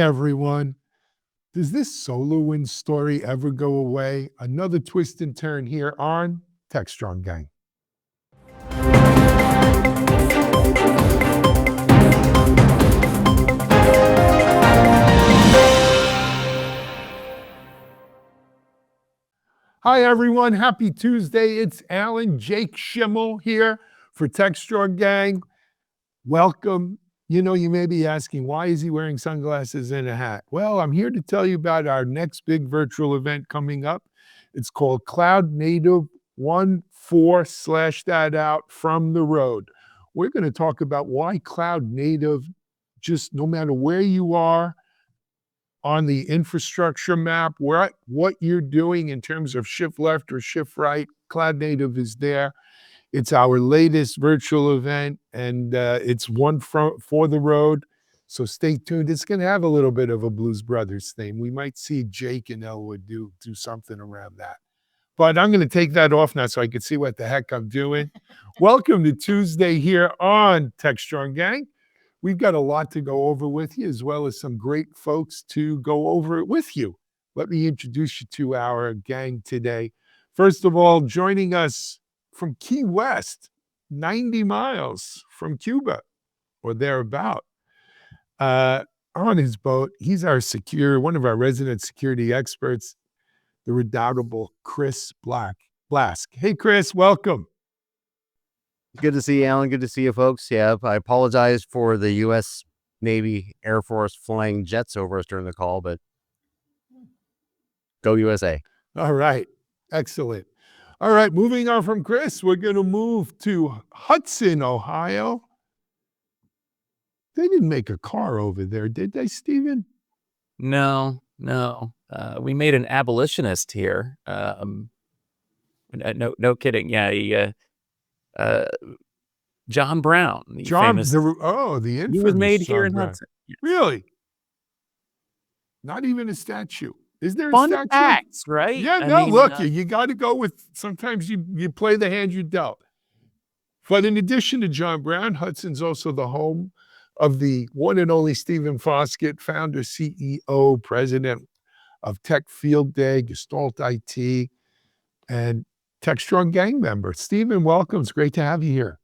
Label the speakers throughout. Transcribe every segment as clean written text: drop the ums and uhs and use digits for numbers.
Speaker 1: everyone. Does this SolarWinds story ever go away? Another twist and turn here on Techstrong Gang. Hi, everyone. Happy Tuesday. It's Alan Jake Schimmel here for Techstrong Gang. Welcome. You know, you may be asking, why is he wearing sunglasses and a hat? Well, I'm here to tell you about our next big virtual event coming up. It's called Cloud Native 1.4 / out from the road. We're going to talk about why cloud native, just no matter where you are on the infrastructure map, what you're doing in terms of shift left or shift right, cloud native is there. It's our latest virtual event, and it's one for the road. So stay tuned. It's going to have a little bit of a Blues Brothers theme. We might see Jake and Elwood do something around that. But I'm going to take that off now so I can see what the heck I'm doing. Welcome to Tuesday here on Techstrong Gang. We've got a lot to go over with you, as well as some great folks to go over it with you. Let me introduce you to our gang today. First of all, joining us from Key West, 90 miles from Cuba or thereabout. On his boat, he's one of our resident security experts, the redoubtable Chris Blask. Hey, Chris, welcome.
Speaker 2: Good to see you, Alan. Good to see you, folks. Yeah, I apologize for the U.S. Navy, Air Force flying jets over us during the call, but go USA.
Speaker 1: All right. Excellent. All right. Moving on from Chris, we're going to move to Hudson, Ohio. They didn't make a car over there, did they, Stephen?
Speaker 3: No. We made an abolitionist here. No kidding. Yeah, John Brown.
Speaker 1: The infamous.
Speaker 3: He was made here in
Speaker 1: Brown.
Speaker 3: Hudson. Yes.
Speaker 1: Really? Not even a statue. Is there a
Speaker 3: Fun
Speaker 1: statue?
Speaker 3: facts, right?
Speaker 1: Yeah, look, you got to go with, sometimes you play the hand you dealt. But in addition to John Brown, Hudson's also the home of the one and only Stephen Foskett, founder, CEO, president of Tech Field Day, Gestalt IT, and Techstrong Gang member. Stephen, welcome. It's great to have you here.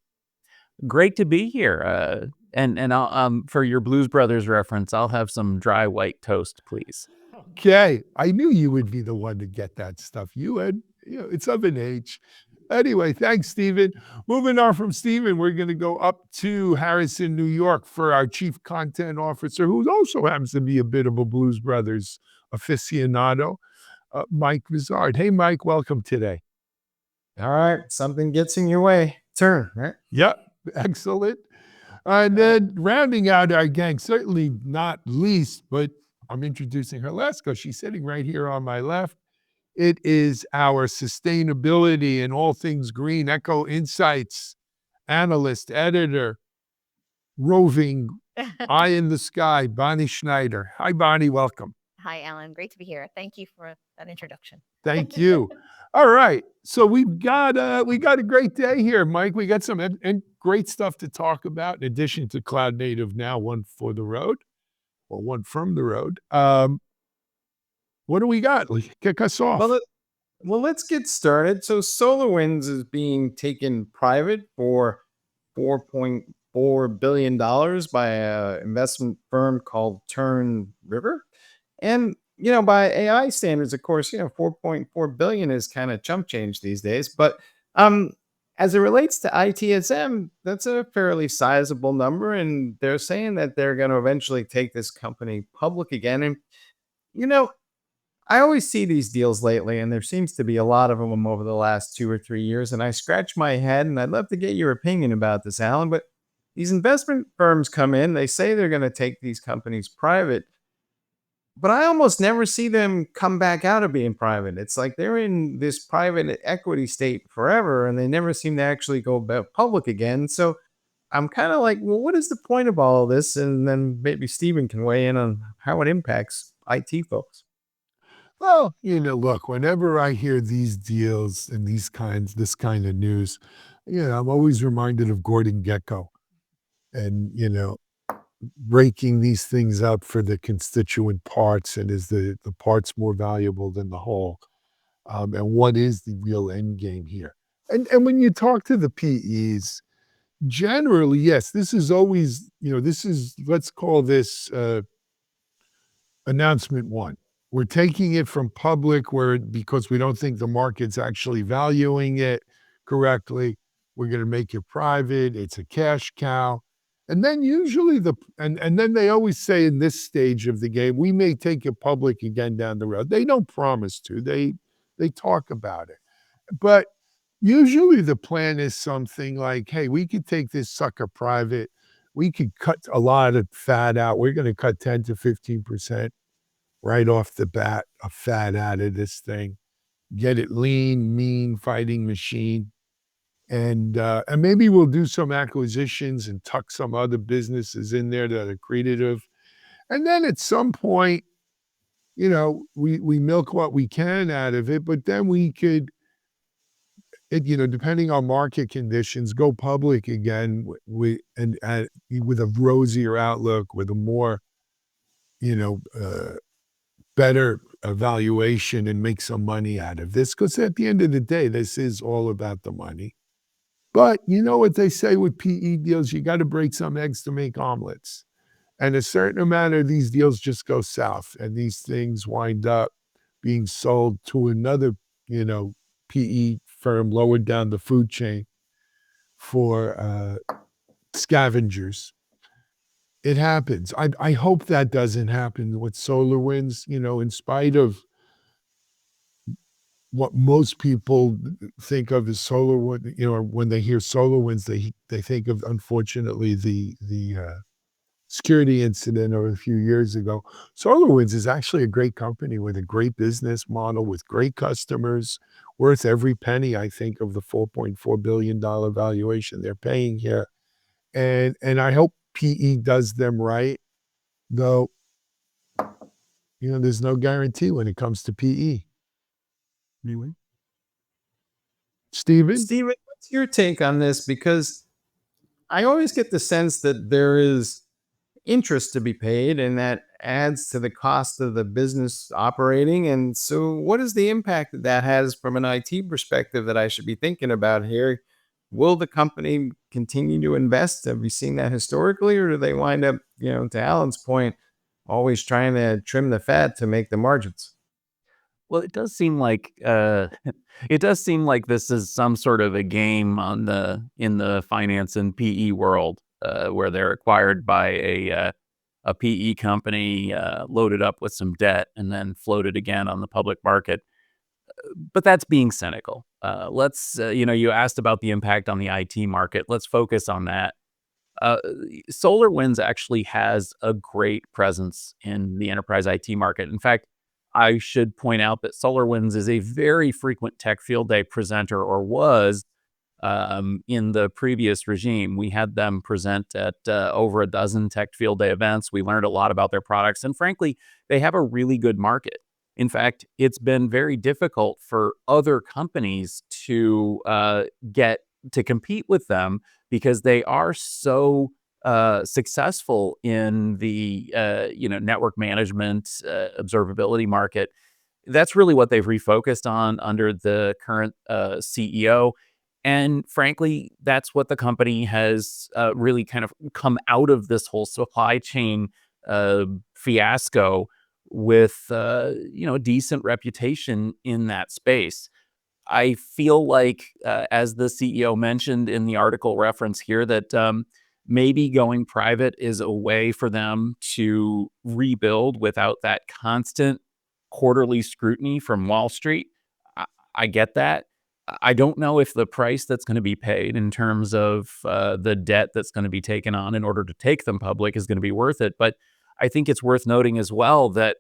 Speaker 3: Great to be here. And I'll, for your Blues Brothers reference, I'll have some dry white toast, please.
Speaker 1: Okay. I knew you would be the one to get that stuff. It's of an age. Anyway, thanks, Stephen. Moving on from Stephen, we're going to go up to Harrison, New York for our chief content officer, who also happens to be a bit of a Blues Brothers aficionado, Mike Vizard. Hey, Mike, welcome today.
Speaker 4: All right. Something gets in your way. Turn, right?
Speaker 1: Yep. Excellent. And then rounding out our gang, certainly not least, but I'm introducing her last because she's sitting right here on my left. It is our sustainability and all things green, Echo Insights analyst, editor, roving eye in the sky, Bonnie Schneider. Hi, Bonnie. Welcome.
Speaker 5: Hi, Alan. Great to be here. Thank you for that introduction.
Speaker 1: Thank you. All right. So we've got a great day here, Mike. We got some great stuff to talk about in addition to Cloud Native now, one for the road or one from the road. What do we got? Kick us off.
Speaker 4: Well, let's get started. So SolarWinds is being taken private for $4.4 billion by an investment firm called Turn River. And, by AI standards, of course, $4.4 billion is kind of chump change these days. But as it relates to ITSM, that's a fairly sizable number. And they're saying that they're going to eventually take this company public again. And, I always see these deals lately, and there seems to be a lot of them over the last 2 or 3 years. And I scratch my head, and I'd love to get your opinion about this, Alan. But these investment firms come in, they say they're going to take these companies private, but I almost never see them come back out of being private. It's like they're in this private equity state forever, and they never seem to actually go public again. So I'm kind of like, well, what is the point of all of this? And then maybe Stephen can weigh in on how it impacts IT folks.
Speaker 1: Well, look, whenever I hear these deals and this kind of news, I'm always reminded of Gordon Gekko. And, breaking these things up for the constituent parts, and is the parts more valuable than the whole? And what is the real end game here? And when you talk to the PEs, generally, yes, this is always, this is, let's call this announcement one. We're taking it from public because we don't think the market's actually valuing it correctly. We're going to make it private. It's a cash cow. And then usually and then they always say in this stage of the game, we may take it public again down the road. They don't promise to. They talk about it. But usually the plan is something like, hey, we could take this sucker private. We could cut a lot of fat out. We're going to cut 10 to 15% right off the bat of fat out of this thing. Get it lean, mean, fighting machine. And maybe we'll do some acquisitions and tuck some other businesses in there that are accretive. And then at some point, we milk what we can out of it, but then we could, depending on market conditions, go public again with a rosier outlook, with a more, better evaluation, and make some money out of this. Because at the end of the day, this is all about the money. But you know what they say with PE deals, you got to break some eggs to make omelets. And a certain amount of these deals just go south, and these things wind up being sold to another, PE firm lower down the food chain for scavengers. It happens. I hope that doesn't happen with SolarWinds, in spite of what most people think of as SolarWinds. When they hear SolarWinds, they think of, unfortunately, the security incident of a few years ago. SolarWinds is actually a great company with a great business model, with great customers, worth every penny, I think, of the $4.4 billion valuation they're paying here. And I hope PE does them right, though, there's no guarantee when it comes to PE. Anyway. Stephen,
Speaker 4: what's your take on this? Because I always get the sense that there is interest to be paid, and that adds to the cost of the business operating. And so what is the impact that has from an IT perspective that I should be thinking about here? Will the company continue to invest? Have you seen that historically, or do they wind up, to Alan's point, always trying to trim the fat to make the margins?
Speaker 3: Well, it does seem like this is some sort of a game in the finance and PE world, where they're acquired by a PE company, loaded up with some debt, and then floated again on the public market. But that's being cynical. You asked about the impact on the IT market. Let's focus on that. SolarWinds actually has a great presence in the enterprise IT market. In fact, I should point out that SolarWinds is a very frequent Tech Field Day presenter, or was in the previous regime. We had them present at over a dozen Tech Field Day events. We learned a lot about their products, and frankly, they have a really good market. In fact, it's been very difficult for other companies to get to compete with them, because they are so successful in the network management observability market. That's really what they've refocused on under the current CEO. And frankly, that's what the company has really kind of come out of this whole supply chain fiasco with, a decent reputation in that space. I feel like, as the CEO mentioned in the article reference here, that maybe going private is a way for them to rebuild without that constant quarterly scrutiny from Wall Street. I get that. I don't know if the price that's going to be paid in terms of the debt that's going to be taken on in order to take them public is going to be worth it. But I think it's worth noting as well that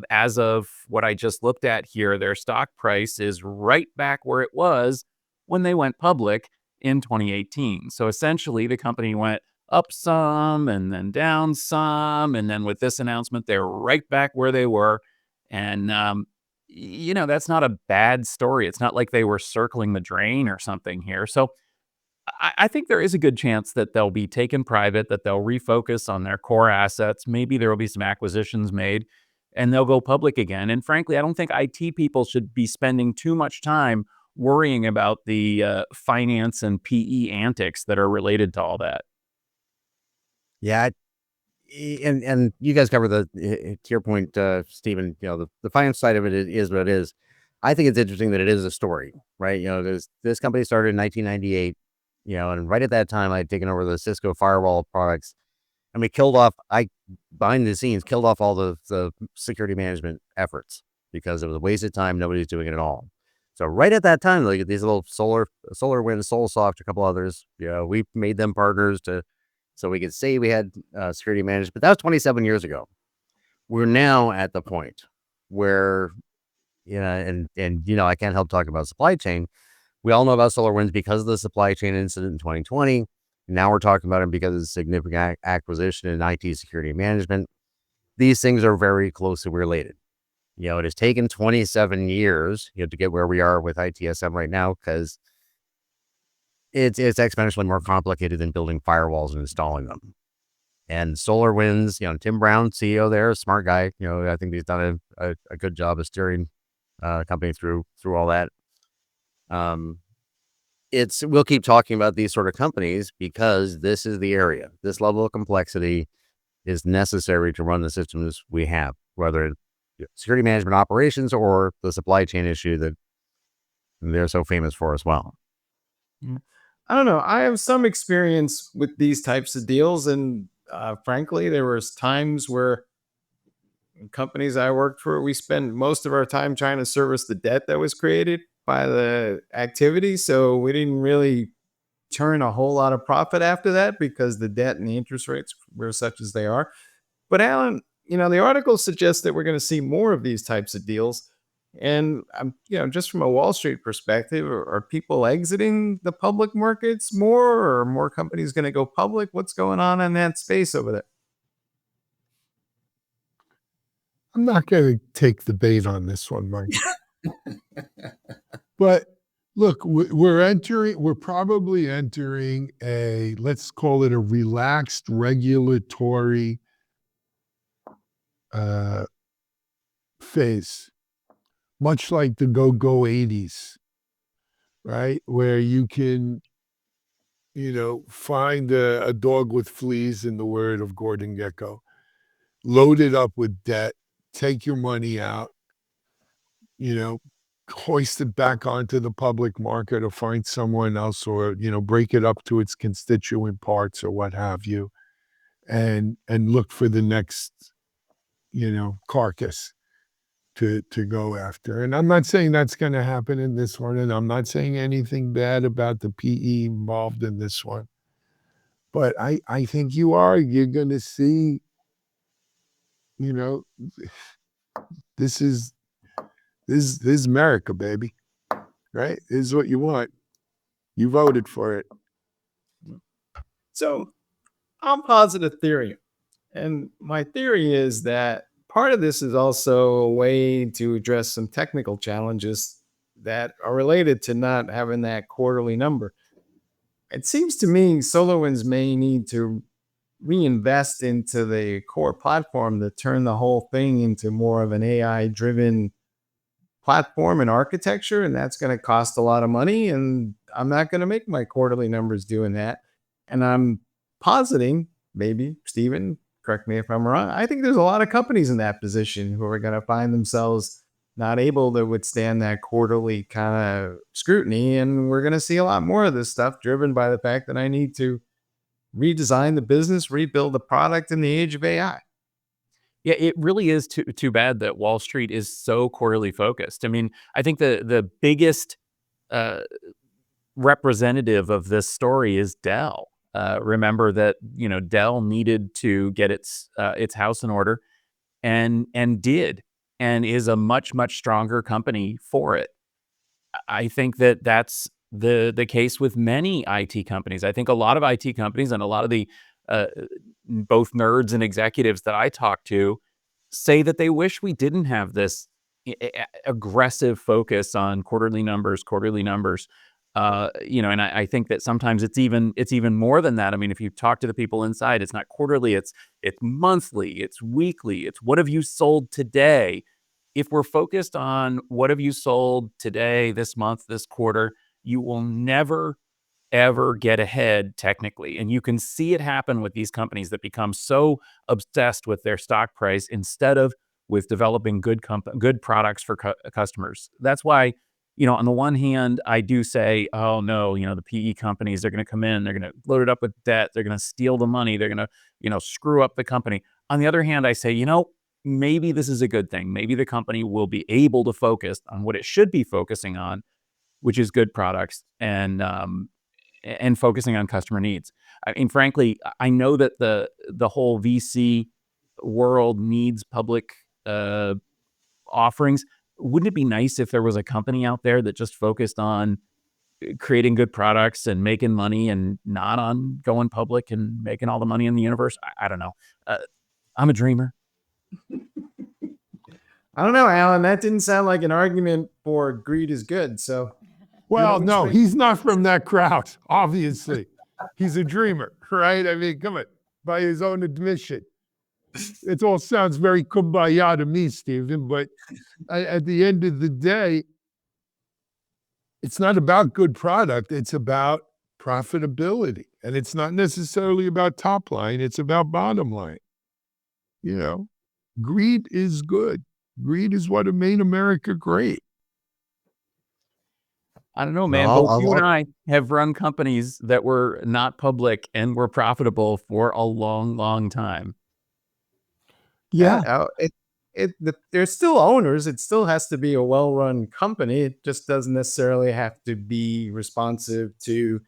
Speaker 3: as of what I just looked at here, their stock price is right back where it was when they went public in 2018. So essentially, the company went up some and then down some. And then with this announcement, they're right back where they were. And, that's not a bad story. It's not like they were circling the drain or something here. So I think there is a good chance that they'll be taken private, that they'll refocus on their core assets. Maybe there will be some acquisitions made and they'll go public again. And frankly, I don't think IT people should be spending too much time worrying about the finance and PE antics that are related to all that.
Speaker 2: Yeah, and you guys cover to your point, Stephen. The finance side of it is what it is. I think it's interesting that it is a story, right? This company started in 1998. And right at that time, I had taken over the Cisco firewall products, and we behind the scenes killed off all the security management efforts because it was a waste of time. Nobody's doing it at all. So right at that time, like these little SolarWinds, SolSoft, a couple others, we made them partners so we could say we had security management. But that was 27 years ago. We're now at the point where, and I can't help talk about supply chain. We all know about SolarWinds because of the supply chain incident in 2020. Now we're talking about it because of the significant acquisition in IT security management. These things are very closely related. It has taken 27 years, to get where we are with ITSM right now, because it's exponentially more complicated than building firewalls and installing them. And SolarWinds, Tim Brown, CEO there, smart guy. I think he's done a good job of steering company through all that. We'll keep talking about these sort of companies because this is the area. This level of complexity is necessary to run the systems we have, whether it's security management operations or the supply chain issue that they're so famous for as well.
Speaker 4: I don't know. I have some experience with these types of deals, and frankly, there was times where companies I worked for, we spent most of our time trying to service the debt that was created by the activity. So we didn't really turn a whole lot of profit after that because the debt and the interest rates were such as they are. But Alan, the article suggests that we're going to see more of these types of deals. And just from a Wall Street perspective, are people exiting the public markets more, or are more companies going to go public? What's going on in that space over there?
Speaker 1: I'm not going to take the bait on this one, Mike. But look, we're probably entering let's call it a relaxed regulatory phase, much like the go-go 80s, right? Where you can, find a dog with fleas, in the word of Gordon Gekko, load it up with debt, take your money out, hoist it back onto the public market or find someone else, or, break it up to its constituent parts or what have you, and look for the next, carcass to go after. And I'm not saying that's going to happen in this one, and I'm not saying anything bad about the PE involved in this one. But I think you're going to see, this is America, baby, right? This is what you want. You voted for it.
Speaker 4: So I'll posit a theory. And my theory is that part of this is also a way to address some technical challenges that are related to not having that quarterly number. It seems to me SolarWinds may need to reinvest into the core platform to turn the whole thing into more of an AI-driven platform and architecture, and that's going to cost a lot of money, and I'm not going to make my quarterly numbers doing that. And I'm positing, maybe, Stephen, correct me if I'm wrong, I think there's a lot of companies in that position who are going to find themselves not able to withstand that quarterly kind of scrutiny, and we're going to see a lot more of this stuff driven by the fact that I need to redesign the business, rebuild the product in the age of AI.
Speaker 3: Yeah, it really is too bad that Wall Street is so quarterly focused. I mean, I think the biggest representative of this story is Dell. Remember that Dell needed to get its house in order, and did, and is a much stronger company for it. I think that's the case with many IT companies. I think a lot of IT companies and a lot of the both nerds and executives that I talk to say that they wish we didn't have this aggressive focus on quarterly numbers. And I think that sometimes it's even more than that. I mean, if you talk to the people inside, it's not quarterly, it's monthly, it's weekly, it's what have you sold today. If we're focused on what have you sold today, this month, this quarter, you will never ever get ahead technically. And you can see it happen with these companies that become so obsessed with their stock price instead of with developing good products for customers. That's why, on the one hand, I do say, oh no, the PE companies, they're going to come in, they're going to load it up with debt, they're going to steal the money, they're going to, screw up the company. On the other hand, I say, maybe this is a good thing. Maybe the company will be able to focus on what it should be focusing on, which is good products and focusing on customer needs. I mean, frankly, I know that the whole VC world needs public offerings. Wouldn't it be nice if there was a company out there that just focused on creating good products and making money and not on going public and making all the money in the universe? I don't know. I'm a dreamer.
Speaker 4: I don't know, Alan. That didn't sound like an argument for greed is good. So,
Speaker 1: Well,
Speaker 4: which
Speaker 1: no,
Speaker 4: way-
Speaker 1: he's not from that crowd, obviously. He's a dreamer, right? I mean, come on, by his own admission. It all sounds very kumbaya to me, Stephen, but at the end of the day, it's not about good product. It's about profitability. And it's not necessarily about top line. It's about bottom line. Greed is good. Greed is what made America great.
Speaker 3: I don't know, man.
Speaker 2: No,
Speaker 3: Both
Speaker 2: I'll-
Speaker 3: you and I have run companies that were not public and were profitable for a long, long time.
Speaker 1: Yeah.
Speaker 4: There's still owners. It still has to be a well-run company. It just doesn't necessarily have to be responsive to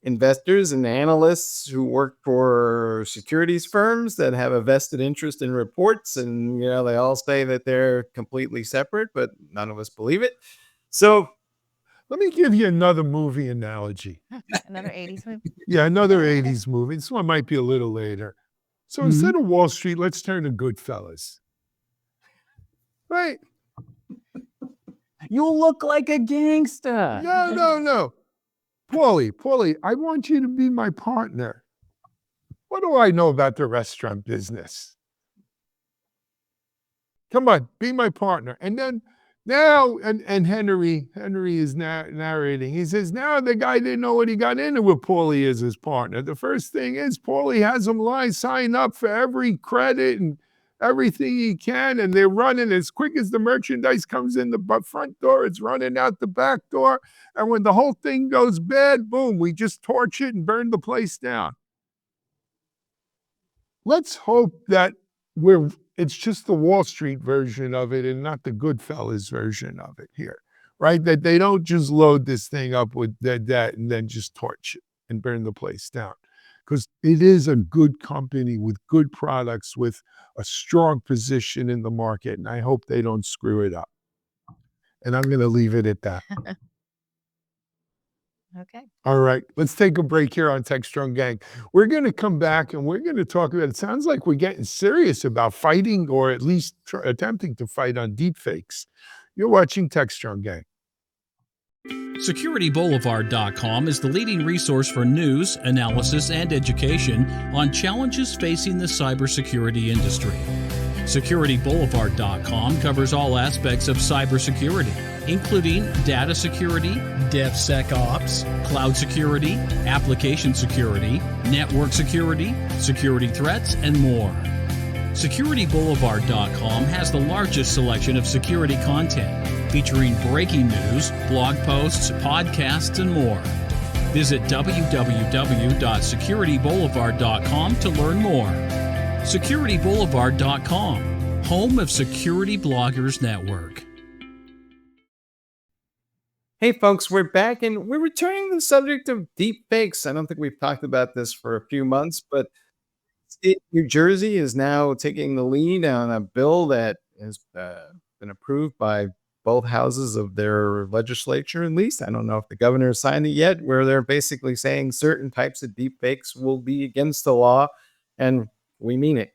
Speaker 4: investors and analysts who work for securities firms that have a vested interest in reports. And, they all say that they're completely separate, but none of us believe it. So
Speaker 1: Let me give you another movie analogy.
Speaker 5: Another 80s movie.
Speaker 1: Yeah, another 80s movie. This one might be a little later. So instead of Wall Street, let's turn to Goodfellas. Right?
Speaker 3: You look like a gangster.
Speaker 1: No. Paulie, I want you to be my partner. What do I know about the restaurant business? Come on, be my partner. And then now, and Henry is narrating. He says, now the guy didn't know what he got into with Paulie as his partner. The first thing is Paulie has him sign up for every credit and everything he can, and they're running as quick as the merchandise comes in the front door, it's running out the back door. And when the whole thing goes bad, boom, we just torch it and burn the place down. Let's hope that it's just the Wall Street version of it and not the Goodfellas version of it here, right? That they don't just load this thing up with that and then just torch it and burn the place down. Because it is a good company with good products, with a strong position in the market, and I hope they don't screw it up. And I'm going to leave it at that.
Speaker 5: Okay.
Speaker 1: All right, let's take a break here on Techstrong Gang. We're going to come back and we're going to talk about, it sounds like we're getting serious about fighting or at least attempting to fight on deepfakes. You're watching Techstrong Gang.
Speaker 6: SecurityBoulevard.com is the leading resource for news, analysis, and education on challenges facing the cybersecurity industry. SecurityBoulevard.com covers all aspects of cybersecurity, including data security, DevSecOps, cloud security, application security, network security, security threats, and more. SecurityBoulevard.com has the largest selection of security content, featuring breaking news, blog posts, podcasts, and more. Visit www.securityboulevard.com to learn more. SecurityBoulevard.com, home of Security Bloggers Network.
Speaker 4: Hey folks, we're back and we're returning to the subject of deep fakes. I don't think we've talked about this for a few months, but New Jersey is now taking the lead on a bill that has been approved by both houses of their legislature, at least. I don't know if the governor signed it yet, where they're basically saying certain types of deep fakes will be against the law, and we mean it.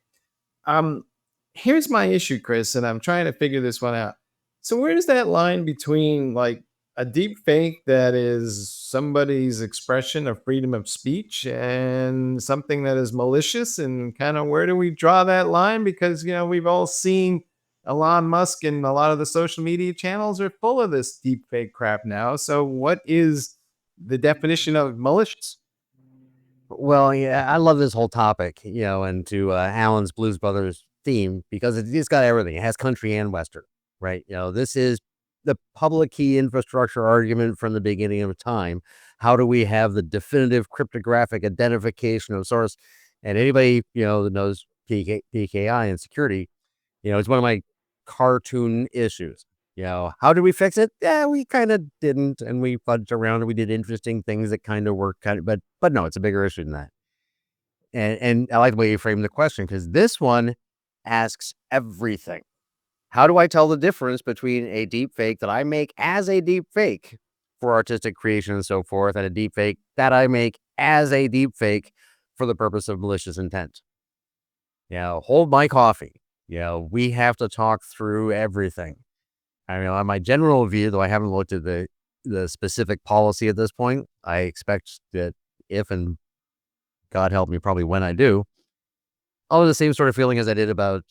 Speaker 4: Here's my issue, Chris, and I'm trying to figure this one out. So where does that line between like a deep fake that is somebody's expression of freedom of speech and something that is malicious, and kind of where do we draw that line? Because we've all seen Elon Musk and a lot of the social media channels are full of this deep fake crap now. So what is the definition of malicious?
Speaker 2: Well, yeah, I love this whole topic, and to Alan's Blues Brothers theme, because it's got everything. It has country and Western, right? This is the public key infrastructure argument from the beginning of time. How do we have the definitive cryptographic identification of source? And anybody, that knows PKI and security, it's one of my cartoon issues. How did we fix it? Yeah, we kind of didn't, and we fudged around and we did interesting things that kind of worked, but no, it's a bigger issue than that. And I like the way you framed the question, because this one asks everything. How do I tell the difference between a deep fake that I make as a deep fake for artistic creation and so forth, and a deep fake that I make as a deep fake for the purpose of malicious intent? Hold my coffee. We have to talk through everything. I mean, on my general view, though I haven't looked at the specific policy at this point, I expect that if, and God help me, probably when I do, I'll have the same sort of feeling as I did about,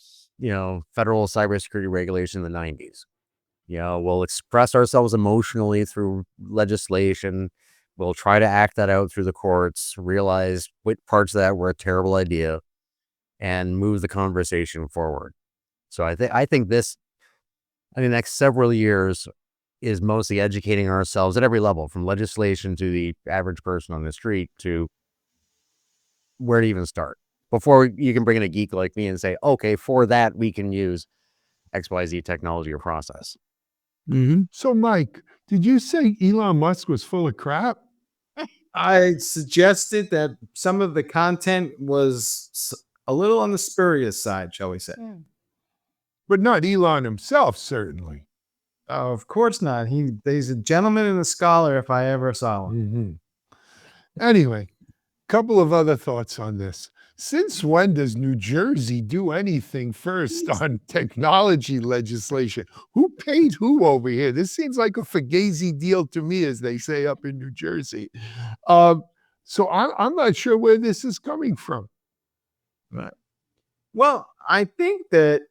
Speaker 2: federal cybersecurity regulation in the 90s. We'll express ourselves emotionally through legislation. We'll try to act that out through the courts, realize what parts of that were a terrible idea, and move the conversation forward. So I think this, the next several years is mostly educating ourselves at every level, from legislation to the average person on the street, to where to even start before you can bring in a geek like me and say, okay, for that, we can use XYZ technology or process.
Speaker 1: So, Mike, did you say Elon Musk was full of crap?
Speaker 4: I suggested that some of the content was a little on the spurious side, shall we say.
Speaker 1: But not Elon himself, certainly.
Speaker 4: Of course not. He's a gentleman and a scholar if I ever saw one.
Speaker 1: Anyway, couple of other thoughts on this. Since when does New Jersey do anything first on technology legislation? Who paid who over here? This seems like a fugazi deal to me, as they say up in New Jersey. So I'm not sure where this is coming from.
Speaker 4: Right. Well, I think that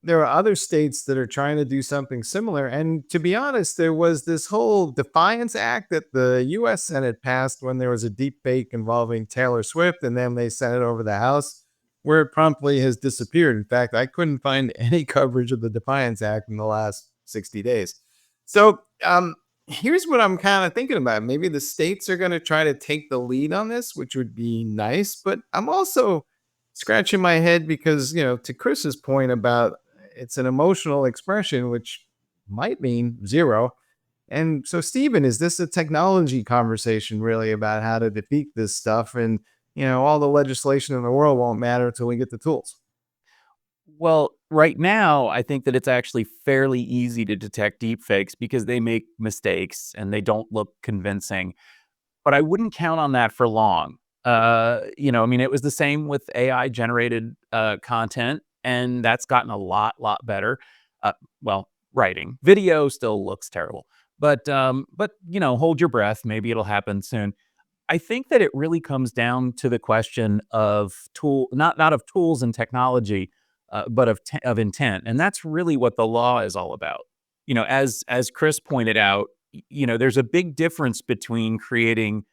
Speaker 4: there are other states that are trying to do something similar. And to be honest, there was this whole Defiance Act that the U.S. Senate passed when there was a deep fake involving Taylor Swift, and then they sent it over the House, where it promptly has disappeared. In fact, I couldn't find any coverage of the Defiance Act in the last 60 days. So here's what I'm kind of thinking about. Maybe the states are going to try to take the lead on this, which would be nice. But I'm also scratching my head because, to Chris's point about it's an emotional expression, which might mean zero. And so, Stephen, is this a technology conversation really about how to defeat this stuff? And, all the legislation in the world won't matter until we get the tools.
Speaker 3: Well, right now, I think that it's actually fairly easy to detect deepfakes because they make mistakes and they don't look convincing. But I wouldn't count on that for long. It was the same with AI generated content, and that's gotten a lot better. Writing, video still looks terrible, but hold your breath. Maybe it'll happen soon. I think that it really comes down to the question of not of tools and technology, but of intent, and that's really what the law is all about. As Chris pointed out, there's a big difference between creating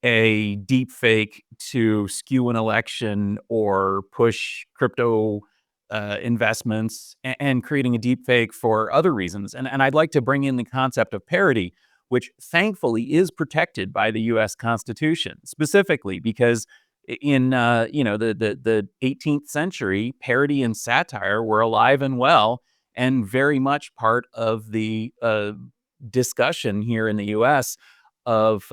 Speaker 3: a deep fake to skew an election or push crypto investments, and creating a deep fake for other reasons. And I'd like to bring in the concept of parody, which thankfully is protected by the U.S. Constitution, specifically because in the 18th century, parody and satire were alive and well, and very much part of the discussion here in the U.S. of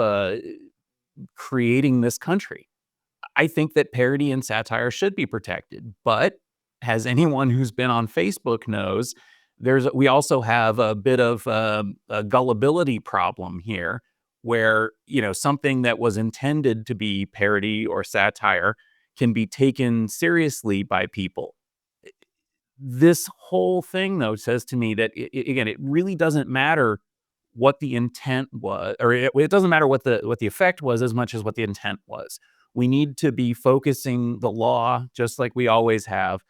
Speaker 3: creating this country. I think that parody and satire should be protected, but as anyone who's been on Facebook knows, we also have a bit of a gullibility problem here, where something that was intended to be parody or satire can be taken seriously by people. This whole thing, though, says to me that it really doesn't matter what the intent was, or it doesn't matter what the effect was as much as what the intent was. We need to be focusing the law, just like we always have,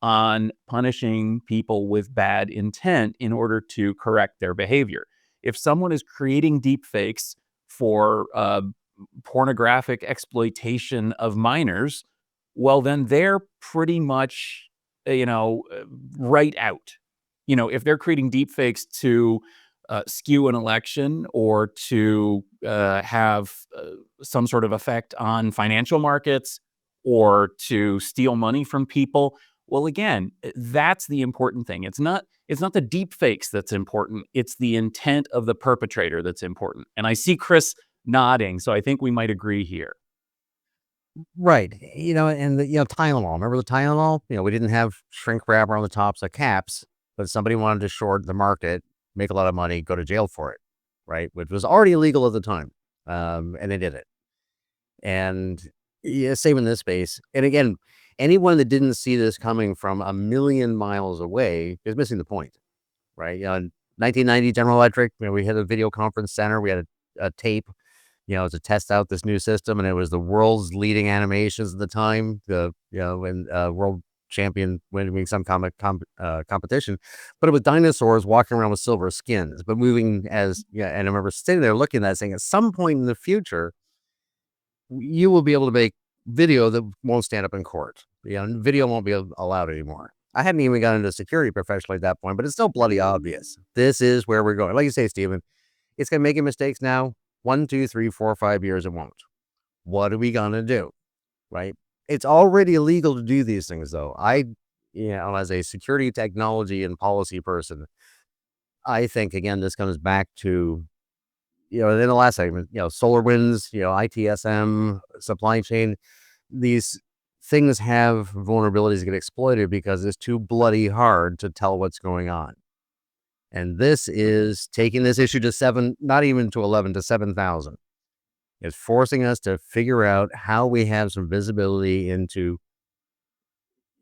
Speaker 3: on punishing people with bad intent in order to correct their behavior. If someone is creating deep fakes for pornographic exploitation of minors, well, then they're pretty much, right out. If they're creating deep fakes to skew an election or to have some sort of effect on financial markets or to steal money from people, well, again, that's the important thing. It's not the deep fakes that's important. It's the intent of the perpetrator that's important. And I see Chris nodding, so I think we might agree here.
Speaker 2: Right. And Tylenol. Remember the Tylenol? We didn't have shrink wrap around the tops of caps, but somebody wanted to short the market, make a lot of money, go to jail for it, right? Which was already illegal at the time. And they did it. And same in this space. And again, anyone that didn't see this coming from a million miles away is missing the point, right? In 1990, General Electric, we had a video conference center. We had a tape, to test out this new system. And it was the world's leading animations at the time, when world champion winning some competition, but it was dinosaurs walking around with silver skins, but moving and I remember sitting there looking at that saying, at some point in the future, you will be able to make video that won't stand up in court. Video won't be allowed anymore. I hadn't even gotten into security professionally at that point, but it's still bloody obvious. This is where we're going. Like you say, Stephen, it's going to make mistakes now. 1, 2, 3, 4, 5 years, it won't. What are we going to do? Right? It's already illegal to do these things, though. As a security technology and policy person, I think, again, this comes back to, in the last segment, SolarWinds, ITSM, supply chain, these things have vulnerabilities that get exploited because it's too bloody hard to tell what's going on. And this is taking this issue to 7, not even to 11, to 7,000. It's forcing us to figure out how we have some visibility into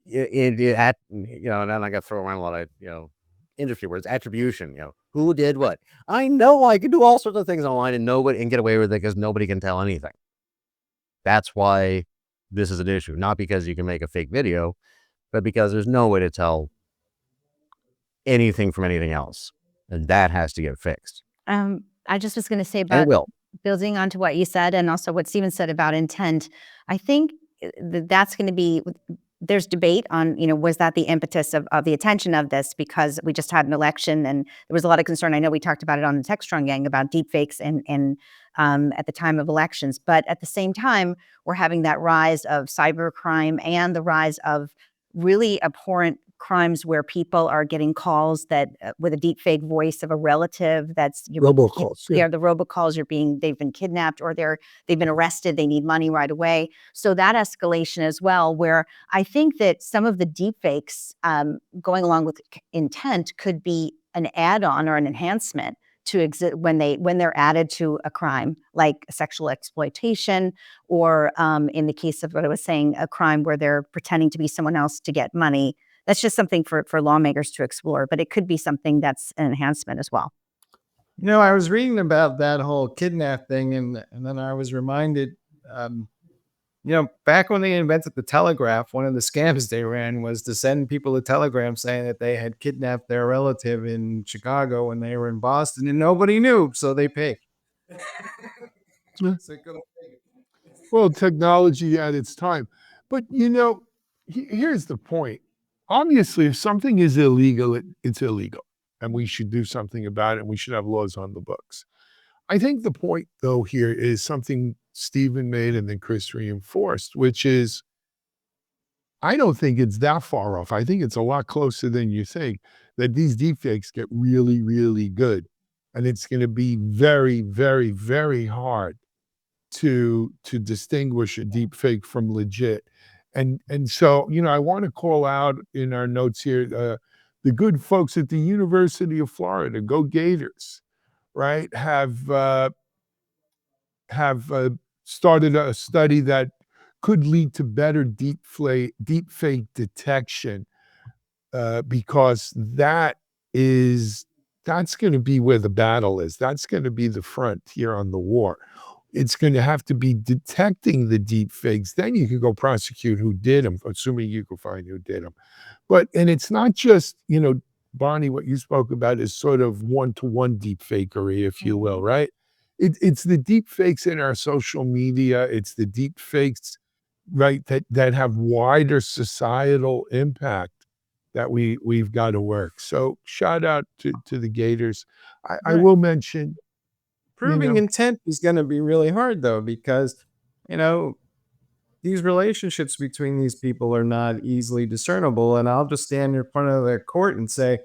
Speaker 2: and I got to throw around a lot of, industry words, attribution, who did what. I know I can do all sorts of things online and get away with it because nobody can tell anything. That's why this is an issue, not because you can make a fake video, but because there's no way to tell anything from anything else. And that has to get fixed.
Speaker 5: I just was going to say
Speaker 2: And
Speaker 5: about
Speaker 2: it will.
Speaker 5: building onto what you said and also what Stephen said about intent. I think that's going to be, there's debate on, was that the impetus of the attention of this, because we just had an election and there was a lot of concern. I know we talked about it on the Techstrong Gang about deepfakes and at the time of elections. But at the same time, we're having that rise of cybercrime and the rise of really abhorrent crimes where people are getting calls that with a deep fake voice of a relative that's
Speaker 1: Robocalls.
Speaker 5: the robocalls, they've been kidnapped or they've been arrested, they need money right away. So that escalation as well, where I think that some of the deep fakes going along with intent could be an add-on or an enhancement to exist when they're added to a crime like sexual exploitation, or in the case of what I was saying, a crime where they're pretending to be someone else to get money. That's just something for lawmakers to explore, but it could be something that's an enhancement as well.
Speaker 4: I was reading about that whole kidnap thing, and then I was reminded, back when they invented the telegraph, one of the scams they ran was to send people a telegram saying that they had kidnapped their relative in Chicago when they were in Boston, and nobody knew, so they paid.
Speaker 1: Well, technology at its time. But, here's the point. Obviously, if something is illegal, it's illegal. And we should do something about it. And we should have laws on the books. I think the point, though, here is something Stephen made and then Chris reinforced, which is, I don't think it's that far off. I think it's a lot closer than you think, that these deepfakes get really, really good. And it's going to be very, very, very hard to distinguish a deep fake from legit. And so, I want to call out in our notes here, the good folks at the University of Florida, go Gators, right, have started a study that could lead to better deep fake detection, because that is that's going to be where the battle is. That's going to be the frontier on the war. It's going to have to be detecting the deep fakes. Then you can go prosecute who did them, assuming you can find who did them. And it's not just, Bonnie, what you spoke about is sort of one-to-one deep fakery, if you will, right? It's the deep fakes in our social media. It's the deep fakes, right, that have wider societal impact that we've got to work. So shout out to the Gators. I
Speaker 4: Right.
Speaker 1: will mention,
Speaker 4: Proving
Speaker 1: know-
Speaker 4: intent is going to be really hard, though, because, these relationships between these people are not easily discernible. And I'll just stand in front of the court and say,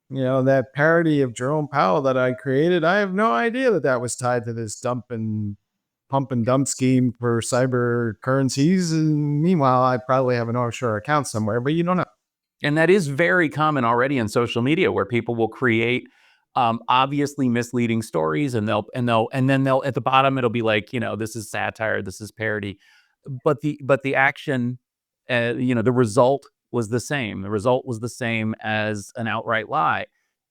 Speaker 4: that parody of Jerome Powell that I created, I have no idea that was tied to this pump and dump scheme for cyber currencies. And meanwhile, I probably have an offshore account somewhere, but you don't know.
Speaker 3: And that is very common already in social media, where people will create obviously misleading stories, and then they'll at the bottom it'll be like, this is satire, this is parody, but the action, the result was the same. The result was the same as an outright lie.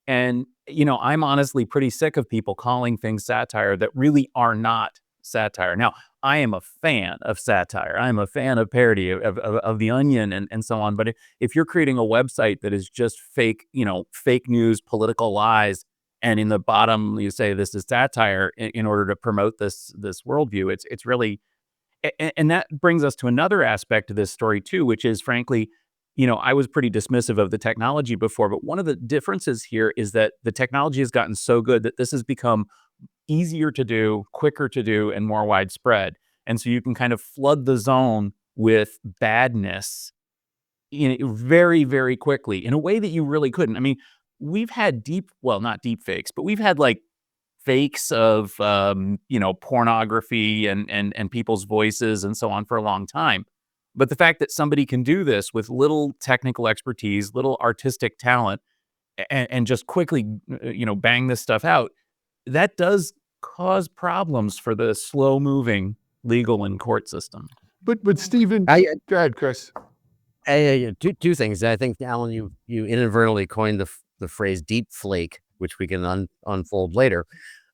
Speaker 3: And I'm honestly pretty sick of people calling things satire that really are not satire. Now, I am a fan of satire. I'm a fan of parody of The Onion and so on. But if you're creating a website that is just fake, fake news, political lies, and in the bottom you say this is satire in order to promote this worldview, it's really, and that brings us to another aspect of this story too, which is, frankly, I was pretty dismissive of the technology before, but one of the differences here is that the technology has gotten so good that this has become easier to do, quicker to do, and more widespread. And so you can kind of flood the zone with badness very, very quickly in a way that you really couldn't. I mean, we've had not deep fakes, but we've had like fakes of, pornography and people's voices and so on for a long time. But the fact that somebody can do this with little technical expertise, little artistic talent, and just quickly, bang this stuff out, that does cause problems for the slow-moving legal and court system.
Speaker 1: But Stephen,
Speaker 2: I-
Speaker 1: go ahead, Chris.
Speaker 2: Two things. I think, Alan, you inadvertently coined the phrase deep flake, which we can unfold later.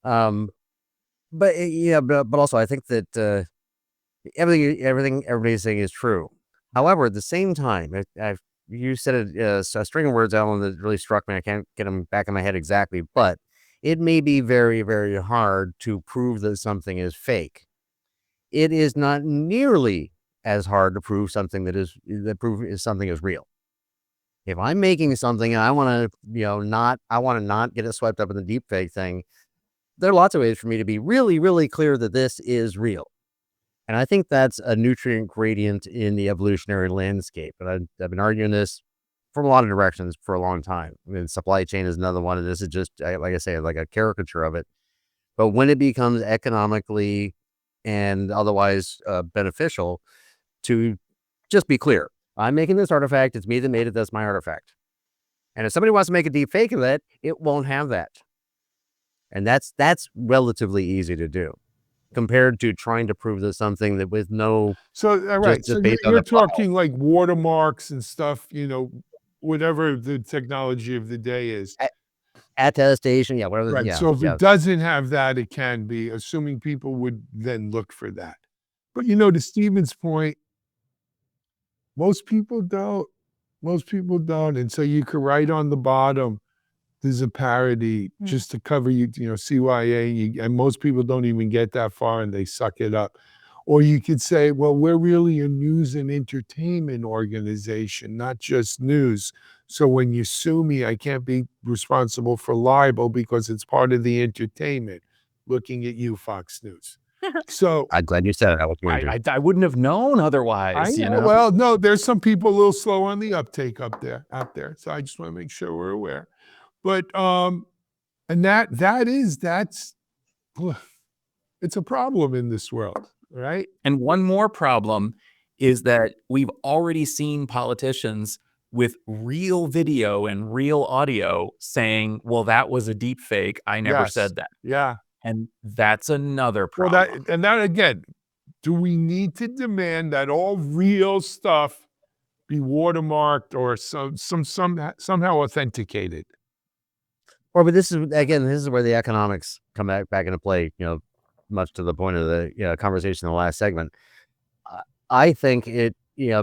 Speaker 2: But also I think that everything everybody's saying is true. However, at the same time, you said a string of words, Alan, that really struck me. I can't get them back in my head exactly, but it may be very, very hard to prove that something is fake. It is not nearly as hard to prove something something is real. If I'm making something and I want to not get it swept up in the deep fake thing, there are lots of ways for me to be really, really clear that this is real. And I think that's a nutrient gradient in the evolutionary landscape. And I've been arguing this from a lot of directions for a long time. I mean, supply chain is another one, and this is just, like I say, like a caricature of it. But when it becomes economically and otherwise beneficial, to just be clear, I'm making this artifact, it's me that made it, that's my artifact. And if somebody wants to make a deep fake of it, it won't have that. And that's relatively easy to do compared to trying to prove that something that with no...
Speaker 1: So, all right.
Speaker 2: just
Speaker 1: So
Speaker 2: based on
Speaker 1: you're
Speaker 2: the file.
Speaker 1: talking like watermarks and stuff, whatever the technology of the day is.
Speaker 2: Attestation, yeah, whatever.
Speaker 1: Right.
Speaker 2: Yeah,
Speaker 1: So if
Speaker 2: yeah.
Speaker 1: it doesn't have that, it can be, assuming people would then look for that. But, to Stephen's point, most people don't. Most people don't. And so you could write on the bottom, there's a parody just to cover CYA, and most people don't even get that far and they suck it up. Or you could say, well, we're really a news and entertainment organization, not just news. So when you sue me, I can't be responsible for libel because it's part of the entertainment. Looking at you, Fox News. So
Speaker 2: I'm glad you said it. I was going to.
Speaker 3: I wouldn't have known otherwise.
Speaker 1: I know. Well, no, there's some people a little slow on the uptake out there. So I just want to make sure we're aware. But and that's it's a problem in this world, right?
Speaker 3: And one more problem is that we've already seen politicians with real video and real audio saying, well, that was a deep fake. I never
Speaker 1: Yes.
Speaker 3: said that.
Speaker 1: Yeah.
Speaker 3: And that's another
Speaker 1: Well,
Speaker 3: problem.
Speaker 1: that again, do we need to demand that all real stuff be watermarked or somehow authenticated?
Speaker 2: Or, but this is where the economics come back into play, much to the point of the conversation in the last segment. I think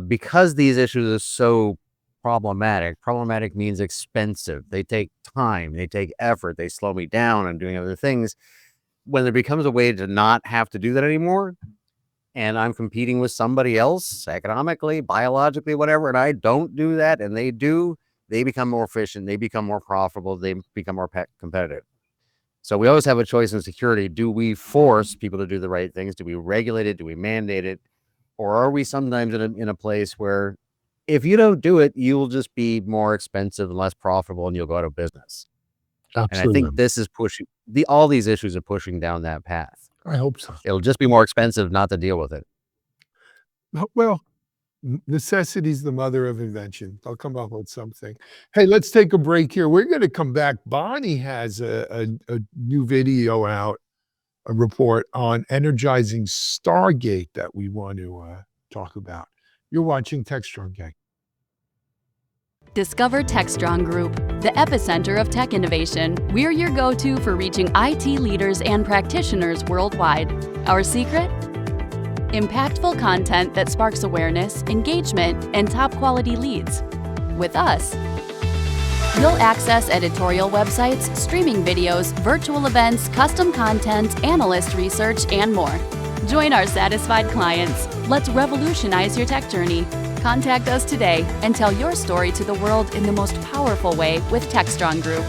Speaker 2: because these issues are so problematic means expensive. They take time, they take effort, they slow me down on doing other things. When there becomes a way to not have to do that anymore, and I'm competing with somebody else economically, biologically, whatever, and I don't do that, and they do, they become more efficient, they become more profitable, they become more competitive. So we always have a choice in security. Do we force people to do the right things? Do we regulate it? Do we mandate it? Or are we sometimes in a place where if you don't do it, you will just be more expensive and less profitable and you'll go out of business? And I think this is pushing all these issues are pushing down that path.
Speaker 1: I hope so.
Speaker 2: It'll just be more expensive not to deal with it.
Speaker 1: Well, necessity is the mother of invention. I'll come up with something. Hey, let's take a break here. We're going to come back. Bonnie has a new video out, a report on energizing Stargate that we want to talk about. You're watching Techstrong Gang.
Speaker 7: Discover Techstrong Group, the epicenter of tech innovation. We're your go-to for reaching IT leaders and practitioners worldwide. Our secret? Impactful content that sparks awareness, engagement, and top-quality leads. With us, you'll access editorial websites, streaming videos, virtual events, custom content, analyst research, and more. Join our satisfied clients. Let's revolutionize your tech journey. Contact us today and tell your story to the world in the most powerful way with Techstrong Group.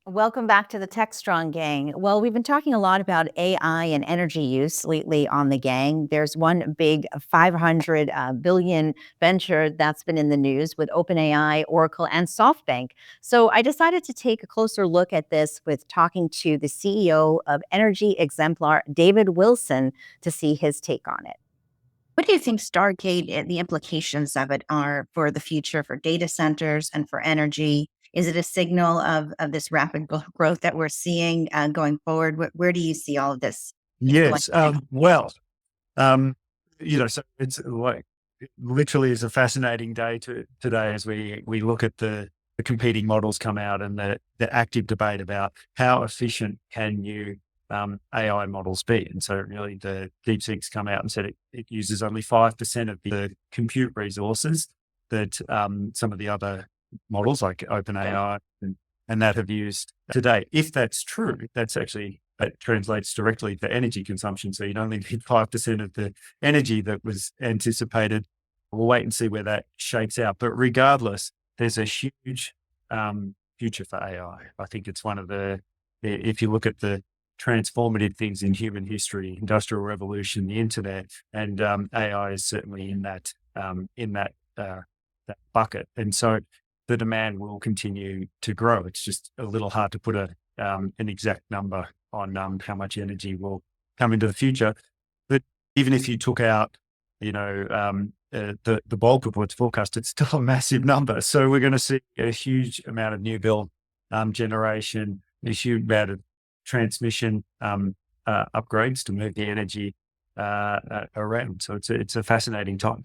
Speaker 5: Welcome back to the Techstrong Gang. Well, we've been talking a lot about AI and energy use lately on the gang. There's one big 500 billion venture that's been in the news with OpenAI, Oracle, and SoftBank. So I decided to take a closer look at this with talking to the CEO of Energy Exemplar, David Wilson, to see his take on it.
Speaker 8: What do you think Stargate and the implications of it are for the future, for data centers and for energy? Is it a signal of this rapid growth that we're seeing going forward? Where do you see all of this?
Speaker 9: Yes. So it's like it literally is a fascinating day today as we look at the competing models come out and the active debate about how efficient can you AI models be. And so really the DeepSeek's come out and said it uses only 5% of the compute resources that some of the other models like OpenAI and that have used today. If that's true, that translates directly to energy consumption. So you'd only need 5% of the energy that was anticipated. We'll wait and see where that shakes out. But regardless, there's a huge future for AI. I think it's one of if you look at the transformative things in human history, industrial revolution, the internet, and AI is certainly in that bucket. And so the demand will continue to grow. It's just a little hard to put an exact number on how much energy will come into the future. But even if you took out, the bulk of what's forecast, it's still a massive number. So we're going to see a huge amount of new build generation, a huge amount of transmission upgrades to move the energy around. So it's a fascinating time.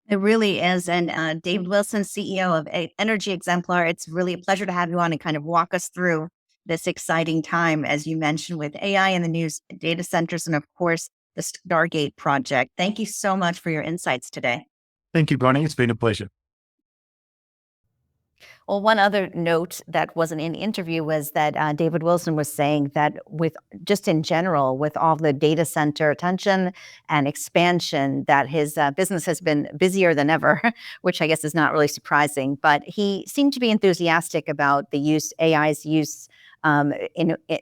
Speaker 8: It really is. And David Wilson, CEO of Energy Exemplar, it's really a pleasure to have you on and kind of walk us through this exciting time, as you mentioned, with AI in the news, data centers, and of course, the Stargate project. Thank you so much for your insights today.
Speaker 9: Thank you, Bonnie. It's been a pleasure.
Speaker 5: Well, one other note that wasn't in the interview was that David Wilson was saying that in general, with all the data center attention and expansion, that his business has been busier than ever, which I guess is not really surprising. But he seemed to be enthusiastic about the AI's use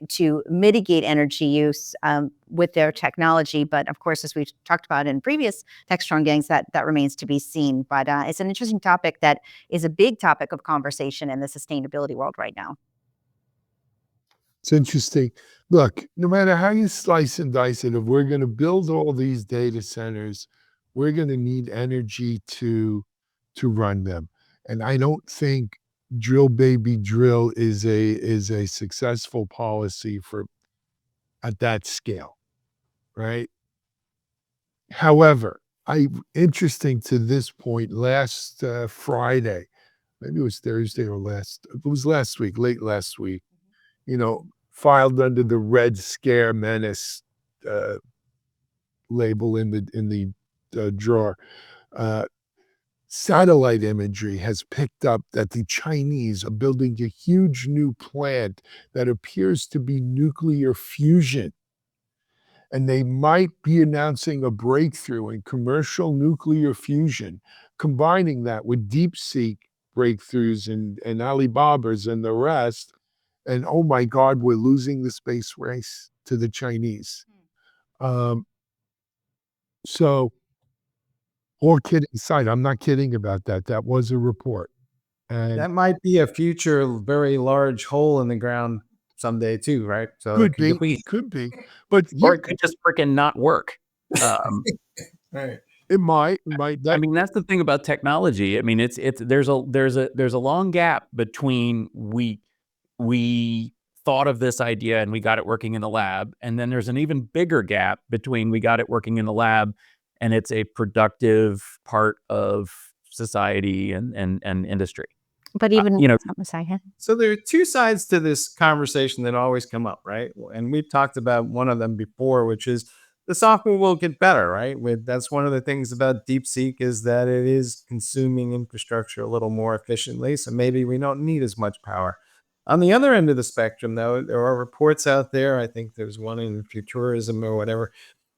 Speaker 5: to mitigate energy use with their technology. But of course, as we've talked about in previous Techstrong Gangs, that remains to be seen. But it's an interesting topic that is a big topic of conversation in the sustainability world right now.
Speaker 1: It's interesting. Look, no matter how you slice and dice it, if we're going to build all these data centers, we're going to need energy to run them. And I don't think drill baby drill is a successful policy at that scale, right? However, interesting to this point, last Friday, maybe it was Thursday or it was last week, late last week, filed under the Red Scare Menace label in the drawer. Satellite imagery has picked up that the Chinese are building a huge new plant that appears to be nuclear fusion. And they might be announcing a breakthrough in commercial nuclear fusion, combining that with DeepSeek breakthroughs and Alibaba's and the rest. And oh my God, we're losing the space race to the Chinese. So, all kidding aside, I'm not kidding about that. That was a report. And
Speaker 4: That might be a future very large hole in the ground someday too, right? So
Speaker 1: could
Speaker 4: it
Speaker 1: be, could be. But
Speaker 3: Or
Speaker 1: yeah,
Speaker 3: it could just freaking not work.
Speaker 4: right.
Speaker 1: it might.
Speaker 3: I mean, that's the thing about technology. I mean, there's a long gap between we thought of this idea and we got it working in the lab, and then there's an even bigger gap between we got it working in the lab and it's a productive part of society and industry.
Speaker 5: But even, sorry.
Speaker 4: So there are two sides to this conversation that always come up, right? And we've talked about one of them before, which is the software will get better, right? That's one of the things about DeepSeek is that it is consuming infrastructure a little more efficiently. So maybe we don't need as much power. On the other end of the spectrum, though, there are reports out there. I think there's one in Futurism or whatever.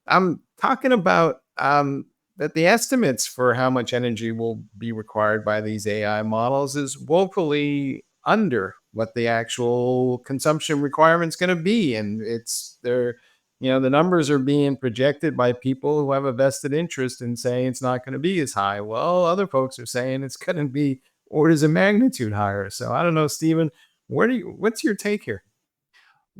Speaker 4: I'm talking about that the estimates for how much energy will be required by these AI models is woefully under what the actual consumption requirement is going to be. And the numbers are being projected by people who have a vested interest in saying it's not going to be as high. Well, other folks are saying it's going to be orders of magnitude higher. So I don't know, Stephen, what's your take here?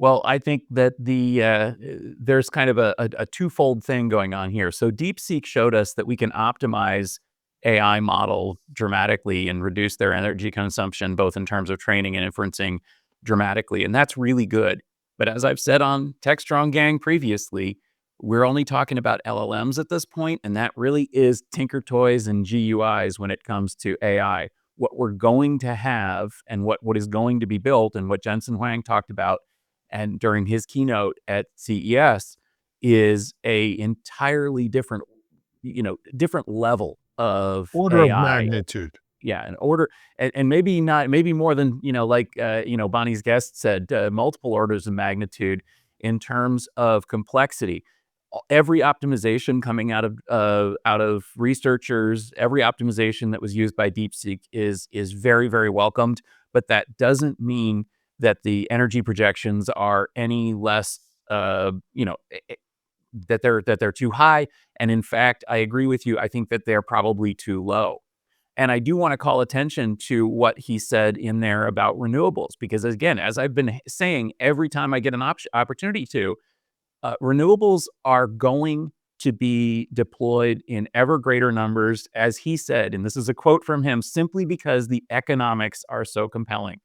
Speaker 3: Well, I think that there's kind of a twofold thing going on here. So DeepSeek showed us that we can optimize AI model dramatically and reduce their energy consumption, both in terms of training and inferencing dramatically. And that's really good. But as I've said on Techstrong Gang previously, we're only talking about LLMs at this point, and that really is Tinker Toys and GUIs when it comes to AI. What we're going to have and what is going to be built and what Jensen Huang talked about and during his keynote at CES is a entirely different, different level of
Speaker 1: order
Speaker 3: AI.
Speaker 1: of magnitude.
Speaker 3: Yeah, an order, and maybe more than Bonnie's guest said, multiple orders of magnitude in terms of complexity. Every optimization coming out of researchers, every optimization that was used by DeepSeek is very, very welcomed. But that doesn't mean that the energy projections are any less, that they're too high. And in fact, I agree with you. I think that they're probably too low. And I do want to call attention to what he said in there about renewables, because again, as I've been saying, every time I get an opportunity to, renewables are going to be deployed in ever greater numbers, as he said, and this is a quote from him, simply because the economics are so compelling.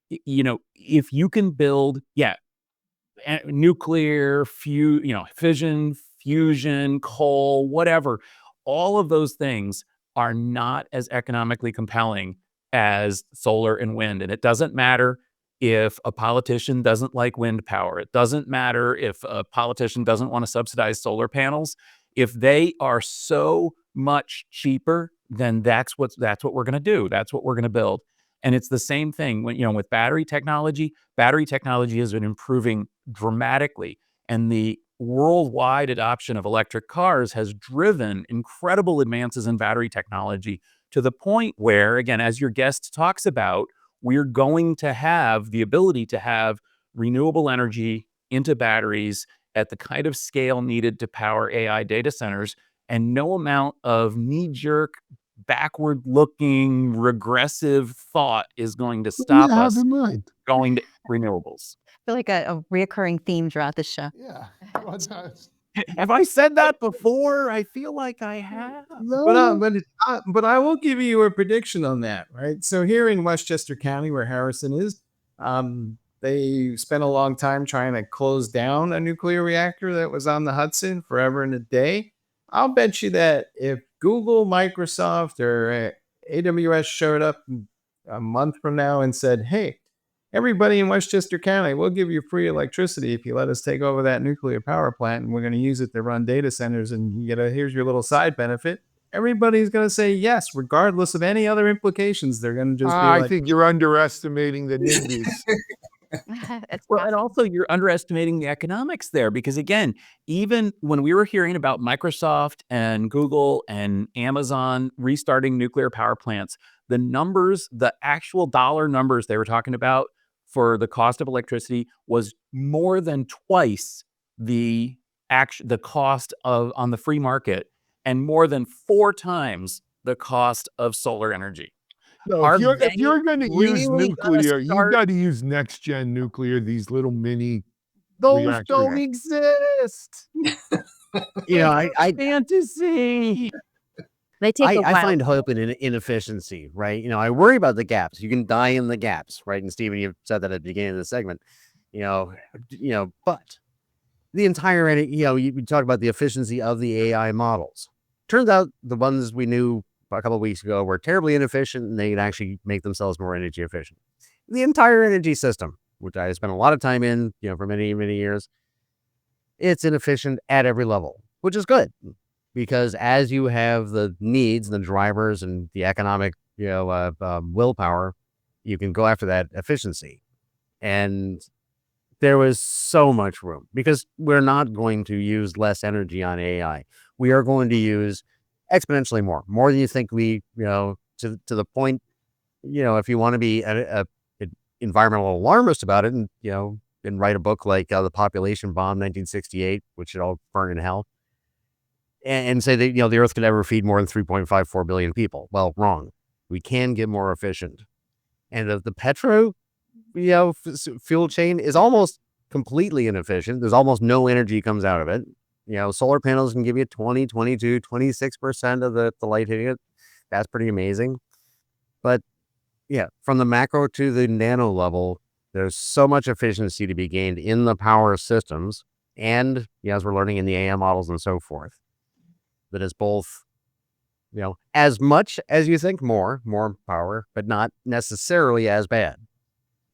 Speaker 3: If you can build, nuclear, fission, fusion, coal, whatever, all of those things are not as economically compelling as solar and wind. And it doesn't matter if a politician doesn't like wind power. It doesn't matter if a politician doesn't want to subsidize solar panels. If they are so much cheaper, then that's what we're going to do. That's what we're going to build. And it's the same thing when, with battery technology. Battery technology has been improving dramatically. And the worldwide adoption of electric cars has driven incredible advances in battery technology to the point where, again, as your guest talks about, we're going to have the ability to have renewable energy into batteries at the kind of scale needed to power AI data centers, and no amount of knee-jerk, backward-looking, regressive thought is going to stop us going to renewables.
Speaker 5: I feel like a reoccurring theme throughout the show.
Speaker 1: Yeah.
Speaker 3: Have I said that before? I feel like I have.
Speaker 1: No.
Speaker 4: But I will give you a prediction on that, right? So here in Westchester County, where Harrison is, they spent a long time trying to close down a nuclear reactor that was on the Hudson forever and a day. I'll bet you that if Google, Microsoft, or AWS showed up and a month from now and said, hey, everybody in Westchester County, we'll give you free electricity if you let us take over that nuclear power plant, and we're going to use it to run data centers, and you get here's your little side benefit. Everybody's going to say yes, regardless of any other implications. They're going to just be
Speaker 1: I
Speaker 4: like,
Speaker 1: think you're underestimating the NIMBYs.
Speaker 5: It's
Speaker 3: Well, and also you're underestimating the economics there because again, even when we were hearing about Microsoft and Google and Amazon restarting nuclear power plants, the numbers, the actual dollar numbers they were talking about for the cost of electricity was more than twice the cost of on the free market and more than 4 times the cost of solar energy.
Speaker 1: No,
Speaker 3: Are
Speaker 1: if you're
Speaker 3: they
Speaker 1: going to use
Speaker 3: really gonna
Speaker 1: nuclear, you've
Speaker 3: start-
Speaker 1: got to use next gen nuclear. These little mini
Speaker 4: those
Speaker 1: reactors.
Speaker 4: don't exist.
Speaker 2: You know, I
Speaker 3: fantasy.
Speaker 5: they take a
Speaker 2: I
Speaker 5: while.
Speaker 2: find hope in inefficiency, right? You know, I worry about the gaps. You can die in the gaps, right? And Stephen, you said that at the beginning of the segment. You know, but the entire, you know, you talk about the efficiency of the AI models. Turns out the ones we knew a couple of weeks ago were terribly inefficient, and they could actually make themselves more energy efficient. The entire energy system, which I spent a lot of time in, you know, for many, many years, it's inefficient at every level, which is good because as you have the needs, the drivers, and the economic, you know, willpower, you can go after that efficiency. And there was so much room because we're not going to use less energy on AI. We are going to use exponentially more than you think we, you know, to the point, you know, if you want to be an environmental alarmist about it and, you know, and write a book like The Population Bomb, 1968, which should all burn in hell, and say that, you know, the Earth could ever feed more than 3.54 billion people. Well, wrong. We can get more efficient. And the petro, you know, fuel chain is almost completely inefficient. There's almost no energy comes out of it. You know, solar panels can give you 20, 22, 26% of the light hitting it. That's pretty amazing. But yeah, from the macro to the nano level, there's so much efficiency to be gained in the power systems and, yeah, as we're learning in the AI models and so forth, that is both, you know, as much as you think more power, but not necessarily as bad.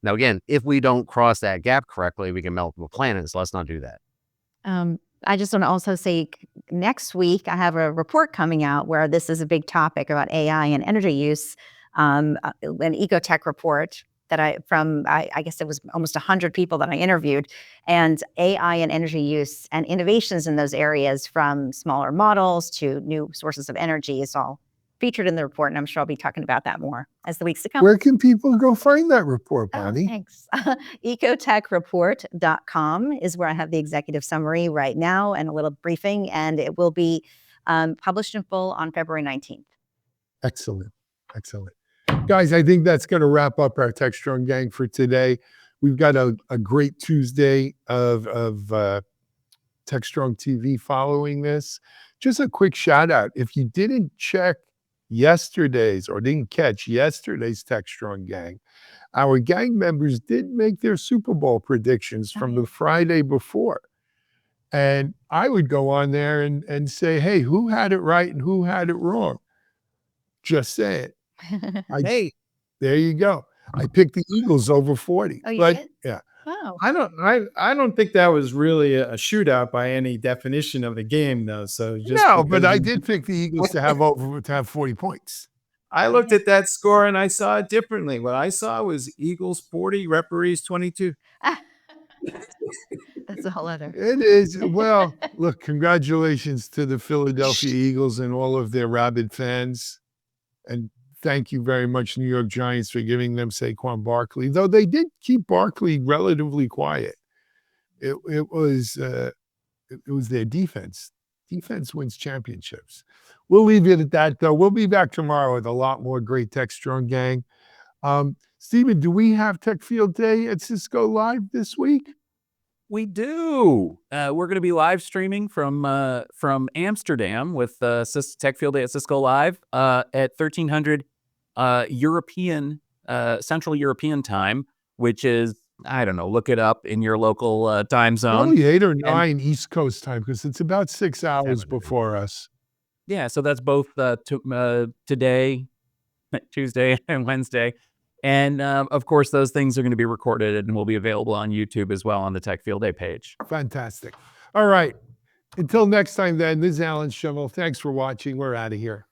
Speaker 2: Now, again, if we don't cross that gap correctly, we can melt the planet. So let's not do that.
Speaker 5: I just want to also say next week I have a report coming out where this is a big topic about AI and energy use, an ecotech report that I guess it was almost 100 people that I interviewed, and AI and energy use and innovations in those areas from smaller models to new sources of energy is all featured in the report, and I'm sure I'll be talking about that more as the weeks to come.
Speaker 1: Where can people go find that report,
Speaker 5: Oh,
Speaker 1: Bonnie?
Speaker 5: thanks. Ecotechreport.com is where I have the executive summary right now and a little briefing, and it will be published in full on February 19th.
Speaker 1: Excellent. Excellent. Guys, I think that's going to wrap up our Techstrong Gang for today. We've got a great Tuesday of Techstrong TV following this. Just a quick shout out. If you didn't check yesterday's or didn't catch yesterday's Techstrong Gang, our gang members did make their Super Bowl predictions from the Friday before. And I would go on there and say, hey, who had it right and who had it wrong? Just say it.
Speaker 2: Hey,
Speaker 1: There you go. I picked the Eagles over 40.
Speaker 5: Oh, you
Speaker 1: but
Speaker 5: did?
Speaker 1: yeah,
Speaker 5: Wow.
Speaker 4: I don't think that was really a shootout by any definition of the game, though. So just
Speaker 1: no, but
Speaker 4: because
Speaker 1: I
Speaker 4: you-
Speaker 1: did pick the Eagles to have 40 points.
Speaker 4: I looked at that score and I saw it differently. What I saw was Eagles 40, referees 22.
Speaker 5: That's a whole other.
Speaker 1: It is. Well, look, congratulations to the Philadelphia Eagles and all of their rabid fans. And thank you very much, New York Giants, for giving them Saquon Barkley, though they did keep Barkley relatively quiet. It was their defense. Defense wins championships. We'll leave it at that, though. We'll be back tomorrow with a lot more great Techstrong Gang. Stephen, do we have Tech Field Day at Cisco Live this week?
Speaker 3: We do. We're going to be live streaming from Amsterdam with Tech Field Day at Cisco Live at 1300 European Central European time, which is, I don't know, look it up in your local time zone.
Speaker 1: Probably 8 or 9 East Coast time because it's about 6 hours before us.
Speaker 3: Yeah, so that's both today, Tuesday and Wednesday. And of course, those things are going to be recorded and will be available on YouTube as well on the Tech Field Day page.
Speaker 1: Fantastic. All right. Until next time then, this is Alan Schimmel. Thanks for watching. We're out of here.